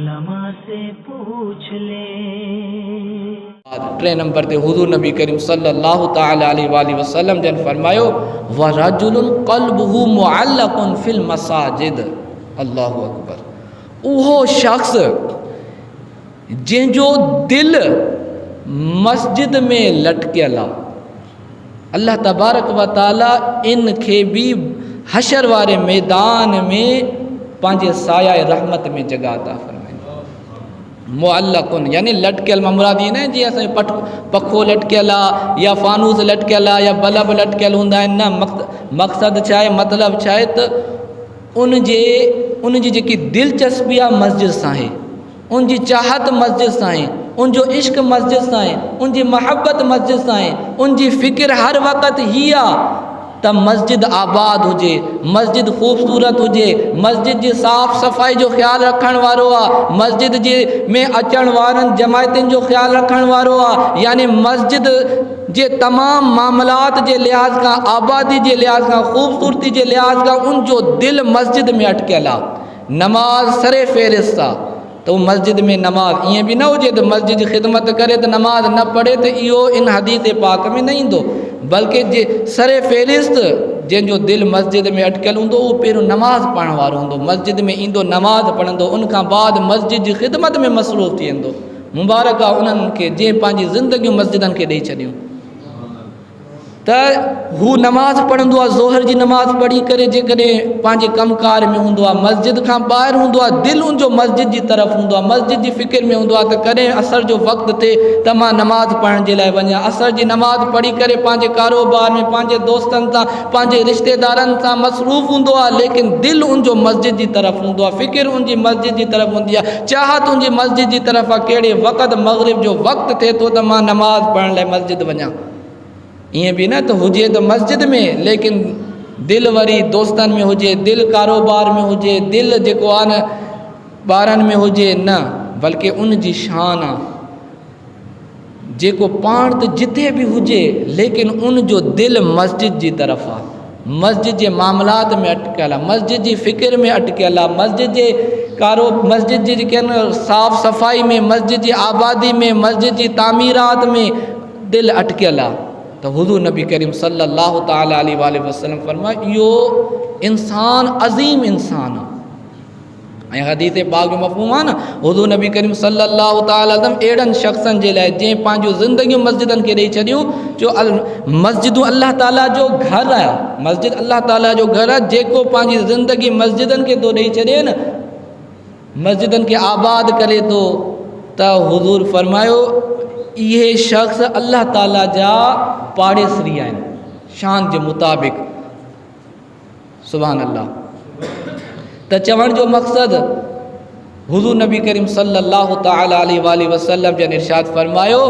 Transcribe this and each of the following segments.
उलमा से पूछ ले। 3 नंबर ते हुज़ूर नबी करीम सल्लल्लाहु तआला अलैहि वसल्लम जन फरमायो व रजुलुन क़ल्बुहु मुअल्लक़ुन फिल मसाजिद। अल्लाहु अकबर। उहो शख्स जंहिंजो दिल मस्जिद में लटकियल आहे, अल्लाह तबारक व तआला इन खे भी हशर वारे मैदान में पंहिंजे साया रहमत में जगह अता फरमाईंदो। मुअल्लक़ुन यानी लटकियल मुराद ई न जीअं असांजो पखो लटकियल आहे या फानूस लटकियल आहे या बल्ब लटकियल हूंदा आहिनि, न मक़सदु छा आहे, मतिलबु छा आहे त उनजी जेकी दिलचस्पी आहे मस्जिद सां आहे, उनजी चाहत मस्जिद सां आहे, उनजो इश्क मस्जिद सां आहे, उनजी महबत मस्जिद सां आहे, उनजी फ़िक्र हर वक़्तु हीअ आहे त मस्जिद आबाद हुजे, मस्जिद ख़ूबसूरत हुजे, मस्जिद जी साफ़ सफ़ाई जो ख़्यालु रखण वारो आहे, मस्जिद जे में अचण वारनि जमायतुनि जो ख़्यालु रखण वारो आहे, यानी मस्जिद जे तमामु मामलात जे लिहाज़ खां, आबादी जे लिहाज़ खां, ख़ूबसूरती जे लिहाज़ खां उनजो दिलि मस्जिद में अटकियल आहे। नमाज़ सरे फ़हिरिस्त आहे त उहो मस्जिद में नमाज़ ईअं बि न हुजे त मस्जिद जी ख़िदमत करे त नमाज़ न पढ़े त इहो इन हदीस पाक में न ईंदो, बल्कि जे सरे फ़हिरिस्त जंहिंजो दिलि मस्जिद में अटकियल हूंदो उहो पहिरियों नमाज़ पढ़ण वारो हूंदो, मस्जिद में ईंदो नमाज़ पढ़ंदो, उनखां बाद मस्जिद जी ख़िदमत में मसरूफ़ थी वेंदो। मुबारक आहे उन्हनि खे जंहिं पंहिंजी ज़िंदगियूं मस्जिदनि खे ॾेई छॾियूं। त हू नमाज़ पढ़ंदो आहे, ज़ोहर जी नमाज़ पढ़ी करे जेकॾहिं पंहिंजे कमकार में हूंदो आहे, मस्जिद खां ॿाहिरि हूंदो आहे, दिलि उनजो मस्जिद जी तरफ़ हूंदो आहे, मस्जिद जी फ़िक्र में हूंदो आहे त कॾहिं असर जो वक़्तु थिए त मां नमाज़ पढ़ण जे लाइ वञा, असर जी नमाज़ पढ़ी करे पंहिंजे कारोबार में, पंहिंजे दोस्तनि सां, पंहिंजे रिश्तेदारनि सां मसरूफ़ हूंदो आहे, लेकिन दिलि उनजो मस्जिद जी तरफ़ हूंदो आहे, फ़िक्र उनजी मस्जिद जी तरफ़ हूंदी आहे, चाहत उनजी मस्जिद जी तरफ़ आहे, कहिड़े वक़्तु मग़रिब जो वक़्तु थिए थो त मां नमाज़ पढ़ण लाइ मस्जिद वञा। ईअं बि न त हुजे त मस्जिद में, लेकिन दिलि वरी दोस्तनि में हुजे, दिलि कारोबार में हुजे, दिलि जेको आहे न ॿारनि में हुजे, न बल्कि उनजी शान आहे जेको पाण त जिथे बि हुजे लेकिन उनजो दिलि मस्जिद जी तरफ़ आहे, मस्जिद जे मामलात में अटकियल आहे, मस्जिद जी फ़िक्र में अटकियल आहे, मस्जिद जे जेके आहिनि साफ़ सफ़ाई में, मस्जिद जी आबादी में, मस्जिद जी तामीरात में दिलि अटकियल आहे। त हुज़ूर नबी करीम सल्लल्लाहु तआला अलैहि वसल्लम फरमायो इहो इंसान अज़ीम इंसान आहे। ऐं हदीस पाक जो मफ़हूम आहे न, हुज़ूर नबी करीम सल्लल्लाहु तआला अलैहि वसल्लम अहिड़नि शख़्सनि जे लाइ जंहिं पंहिंजूं ज़िंदगियूं मस्जिदनि खे ॾेई छॾियूं, जो मस्जिदूं अल्लाह ताला जो घरु आहे, मस्जिद अल्लाह ताला जो घरु आहे, जेको पंहिंजी ज़िंदगी मस्जिदनि खे थो ॾेई छॾे न, मस्जिदनि खे आबाद करे थो, त हुज़ूर फरमायो इहे शख़्स अल्लाह ताला जा पाड़ेसरी आहिनि, शान जे मुताबिक़। सुभान अल्लाह। त चवण जो मक़सदु हुज़ूर नबी करीम सल्लल्लाहु तआला अलैहि वसल्लम जन इरशाद फरमायो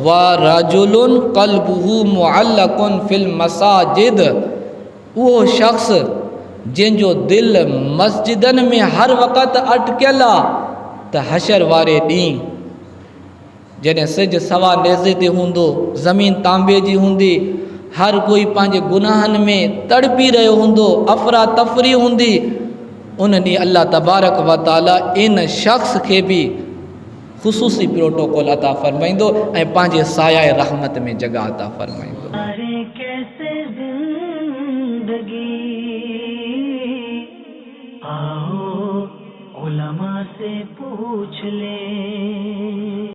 व रजुलुन क़ल्बुहु मुअल्लक़ुन फिल मसाजिद। उहो शख़्स जंहिंजो दिलि मस्जिदनि में हर वक़्तु अटकियल आहे त हशर वारे ॾींहुं जॾहिं सिज सवा नेज़े ते हूंदो, ज़मीन तांबे जी हूंदी, हर कोई पंहिंजे गुनाहनि में तड़पी रहियो हूंदो, अफ़रा तफ़री हूंदी, उन ॾींहुं अल्लाह तबारक व तआला इन शख़्स खे बि ख़ुसूसी प्रोटोकॉल अता फरमाईंदो ऐं पंहिंजे साया रहमत में जगह अता फरमाईंदो। अरे कैसे जिंदगी, आओ उलमा से पूछ ले।